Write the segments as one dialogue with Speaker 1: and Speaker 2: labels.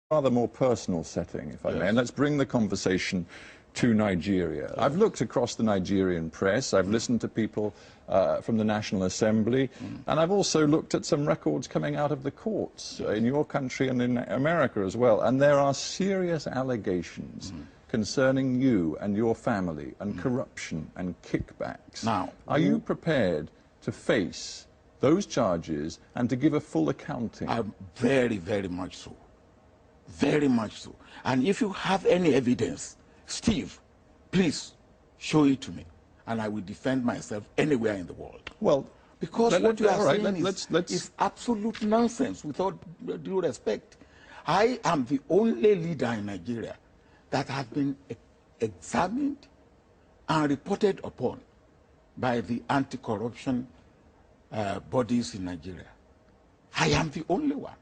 Speaker 1: rather more personal setting, if I may, and let's bring the conversation to Nigeria. I've looked across the Nigerian press, I've listened to people from the National Assembly, and I've also looked at some records coming out of the courts in your country and in America as well, and there are serious allegations concerning you and your family and corruption and kickbacks.
Speaker 2: Now,
Speaker 1: are you prepared to face those charges and to give a full accounting?
Speaker 2: Very, very much so. Very much so. And if you have any evidence, Steve, please show it to me, and I will defend myself anywhere in the world.
Speaker 1: Well,
Speaker 2: because what you are saying is absolute nonsense, without due respect. I am the only leader in Nigeria that has been examined and reported upon by the anti-corruption bodies in Nigeria. I am the only one.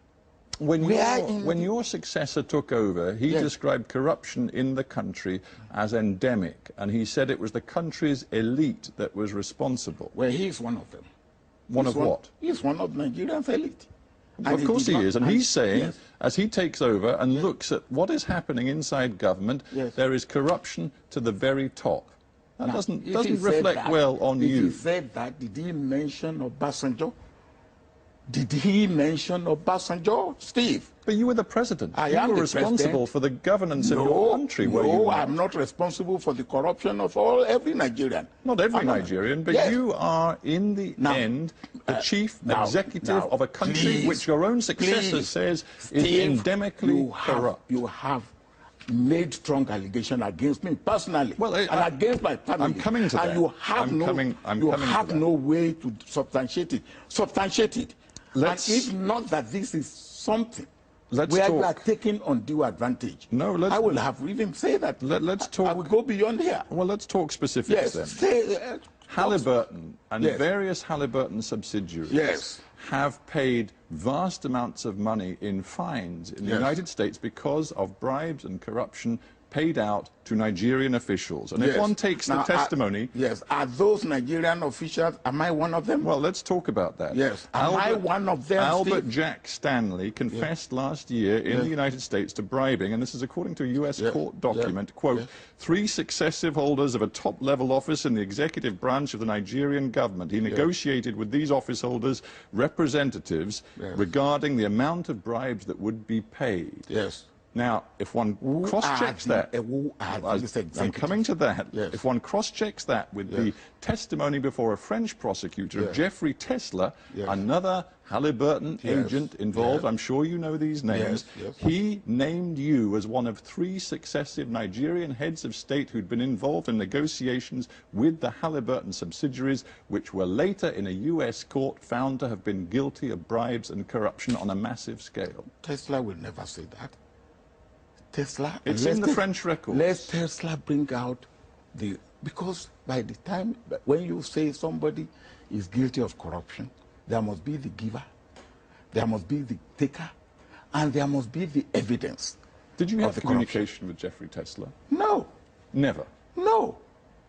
Speaker 1: When your successor took over, he described corruption in the country as endemic, and he said it was the country's elite that was responsible.
Speaker 2: Well, he's one of them.
Speaker 1: One of what?
Speaker 2: He's one of Nigeria's elite.
Speaker 1: Of course he is, and he's saying, as he takes over and looks at what is happening inside government, there is corruption to the very top. That doesn't reflect well on you.
Speaker 2: If he said that, did he mention Obasanjo? Did he mention Obasanjo, Steve?
Speaker 1: But you were the president.
Speaker 2: You were
Speaker 1: responsible for the governance of your country.
Speaker 2: No, I'm not responsible for the corruption of every Nigerian.
Speaker 1: Not every Nigerian, but you are, in the end, the chief executive of a country which your own successor says is endemically corrupt.
Speaker 2: You have made strong allegation against me personally, and against my family.
Speaker 1: I'm coming to that.
Speaker 2: And you have no way to substantiate it. Substantiate it. And if not that this is something where you are taking undue advantage, I will have even say that.
Speaker 1: Let's talk.
Speaker 2: I will go beyond here.
Speaker 1: Well, let's talk specifics then. Halliburton and various Halliburton subsidiaries have paid vast amounts of money in fines in the United States because of bribes and corruption paid out to Nigerian officials. And if one takes the testimony...
Speaker 2: Are those Nigerian officials, am I one of them?
Speaker 1: Well, let's talk about that.
Speaker 2: Am I one of them,
Speaker 1: Albert Jack Stanley confessed last year in the United States to bribing, and this is according to a U.S. court document, quote, 3 successive holders of a top-level office in the executive branch of the Nigerian government. He negotiated with these office holders representatives regarding the amount of bribes that would be paid. Now, if one cross-checks that, I'm coming to that, if one cross-checks that with the testimony before a French prosecutor of Jeffrey Tesla, another Halliburton agent involved, I'm sure you know these names, he named you as one of 3 successive Nigerian heads of state who'd been involved in negotiations with the Halliburton subsidiaries, which were later in a U.S. court found to have been guilty of bribes and corruption on a massive scale.
Speaker 2: Tesla will never say that. Tesla,
Speaker 1: it's in the French records.
Speaker 2: Let Tesla bring out because by the time when you say somebody is guilty of corruption, there must be the giver, there must be the taker, and there must be the evidence.
Speaker 1: Did you have communication with Jeffrey Tesla?
Speaker 2: No.
Speaker 1: Never?
Speaker 2: No.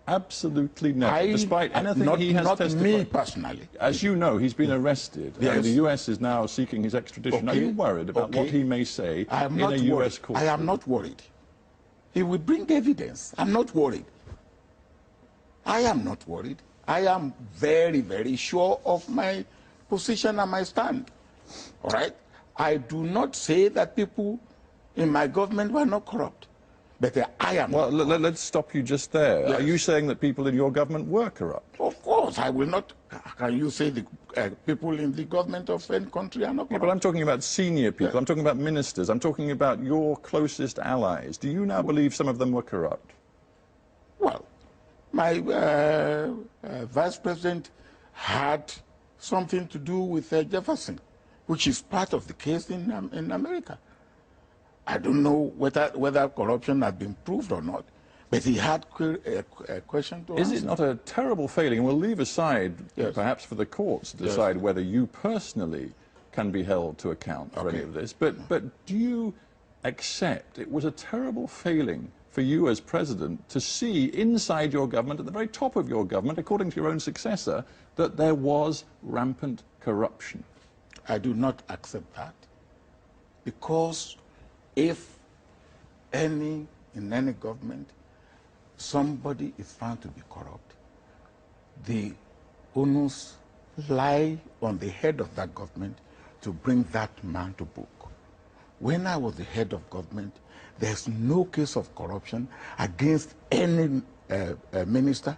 Speaker 1: Absolutely never, despite anything he has testified.
Speaker 2: Not me personally.
Speaker 1: As you know, he's been arrested, and the U.S. is now seeking his extradition. Are you worried about what he may say in a U.S. court?
Speaker 2: I am not worried. He will bring evidence. I'm not worried. I am not worried. I am very, very sure of my position and my stand. All right? I do not say that people in my government were not corrupt. But I am.
Speaker 1: Well, let's stop you just there. Are you saying that people in your government were corrupt?
Speaker 2: Of course, I will not. Can you say the people in the government of any country are not corrupt?
Speaker 1: But I'm talking about senior people. I'm talking about ministers. I'm talking about your closest allies. Do you now believe some of them were corrupt?
Speaker 2: Well, my vice president had something to do with Jefferson, which is part of the case in America. I don't know whether corruption has been proved or not, but he had a question to answer.
Speaker 1: Is it not a terrible failing? We'll leave aside, perhaps for the courts to decide whether you personally can be held to account for any of this, but do you accept it was a terrible failing for you as president to see inside your government, at the very top of your government, according to your own successor, that there was rampant corruption?
Speaker 2: I do not accept that, because if in any government, somebody is found to be corrupt, the onus lie on the head of that government to bring that man to book. When I was the head of government, there's no case of corruption against any minister,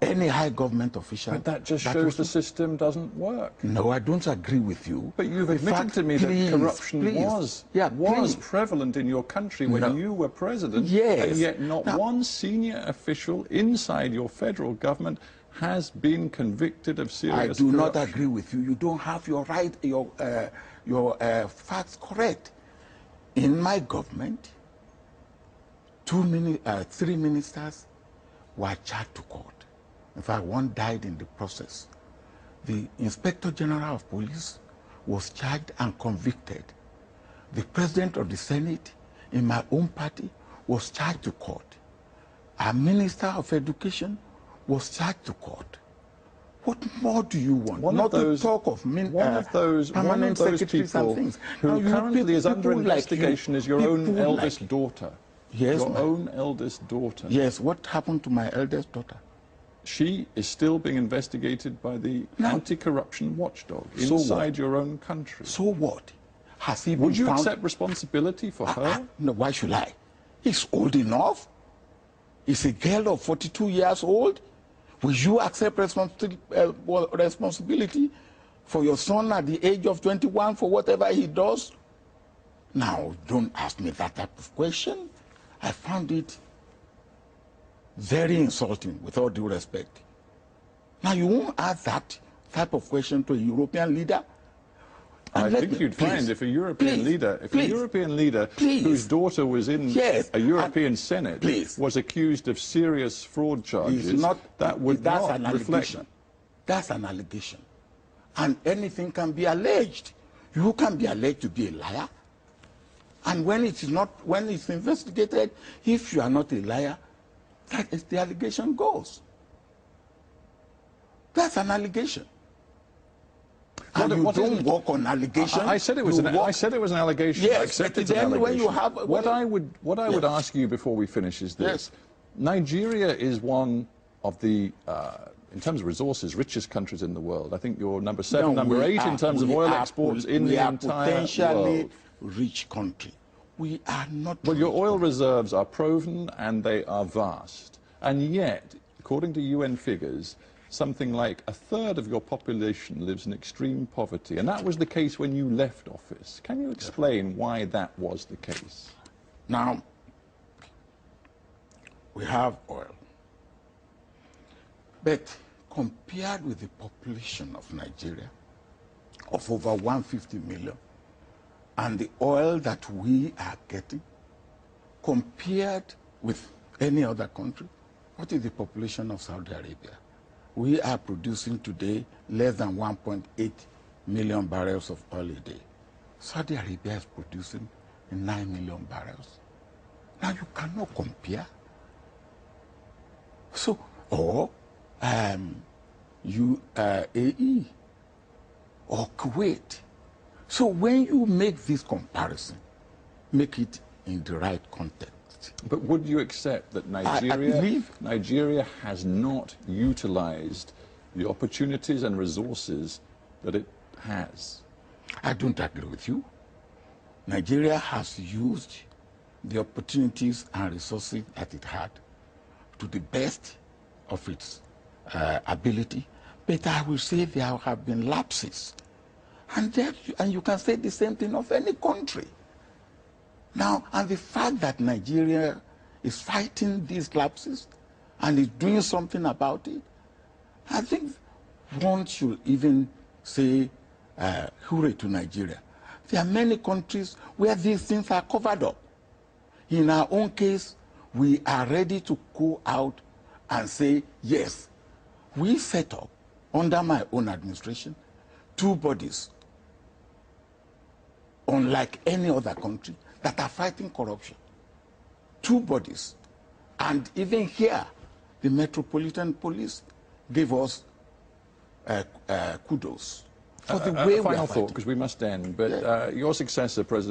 Speaker 2: any high government official.
Speaker 1: But that just shows the system doesn't work.
Speaker 2: No, I don't agree with you.
Speaker 1: But you've admitted to me that corruption was prevalent in your country when you were president.
Speaker 2: Yes.
Speaker 1: And yet not one senior official inside your federal government has been convicted of serious corruption.
Speaker 2: I do not agree with you. You don't have your facts correct. In my government, 3 ministers were charged to court. In fact, one died in the process. The Inspector General of Police was charged and convicted. The President of the Senate in my own party was charged to court. Our Minister of Education was charged to court. What more do you want?
Speaker 1: One of those people who currently is under investigation is your own eldest daughter.
Speaker 2: Yes,
Speaker 1: your own eldest daughter.
Speaker 2: Yes, what happened to my eldest daughter?
Speaker 1: She is still being investigated by the anti-corruption watchdog inside your own country.
Speaker 2: So what? Has he been
Speaker 1: Would you accept responsibility for her?
Speaker 2: No, why should I? He's old enough. He's a girl of 42 years old. Will you accept responsibility for your son at the age of 21 for whatever he does? Now, don't ask me that type of question. I found it very insulting, with all due respect. Now, you won't ask that type of question to a European leader?
Speaker 1: I think you'd find if a European leader, whose daughter was in a European Senate was accused of serious fraud charges, that would not reflect.
Speaker 2: That's an allegation. And anything can be alleged. You can be alleged to be a liar. And when it's investigated, if you are not a liar, that is the allegation goes. That's an allegation. And you don't work on allegation.
Speaker 1: I said it was an allegation.
Speaker 2: Yes,
Speaker 1: I accepted
Speaker 2: but then when you have
Speaker 1: what I would ask you before we finish is this: Nigeria is one of the in terms of resources, richest countries in the world. I think you're number 7, number 8 in terms of oil exports in the entire
Speaker 2: potentially rich country. We are not.
Speaker 1: Well, your oil reserves are proven and they are vast, and yet, according to UN figures, something like 1/3 of your population lives in extreme poverty, and that was the case when you left office. Can you explain why that was the case?
Speaker 2: Now, we have oil, but compared with the population of Nigeria, of over 150 million, and the oil that we are getting, compared with any other country, what is the population of Saudi Arabia? We are producing today less than 1.8 million barrels of oil a day. Saudi Arabia is producing 9 million barrels. Now you cannot compare. So, or UAE or Kuwait. So when you make this comparison, make it in the right context.
Speaker 1: But would you accept that Nigeria has not utilized the opportunities and resources that it has?
Speaker 2: I don't agree with you. Nigeria has used the opportunities and resources that it had to the best of its ability. But I will say there have been lapses. And you can say the same thing of any country. Now, and the fact that Nigeria is fighting these lapses and is doing something about it, I think one should even say hooray to Nigeria. There are many countries where these things are covered up. In our own case, we are ready to go out and say, yes, we set up, under my own administration, 2 bodies, unlike any other country, that are fighting corruption. 2 bodies. And even here, the Metropolitan Police gave us kudos for the way we are fighting.
Speaker 1: Final thought, because we must end, but your successor, President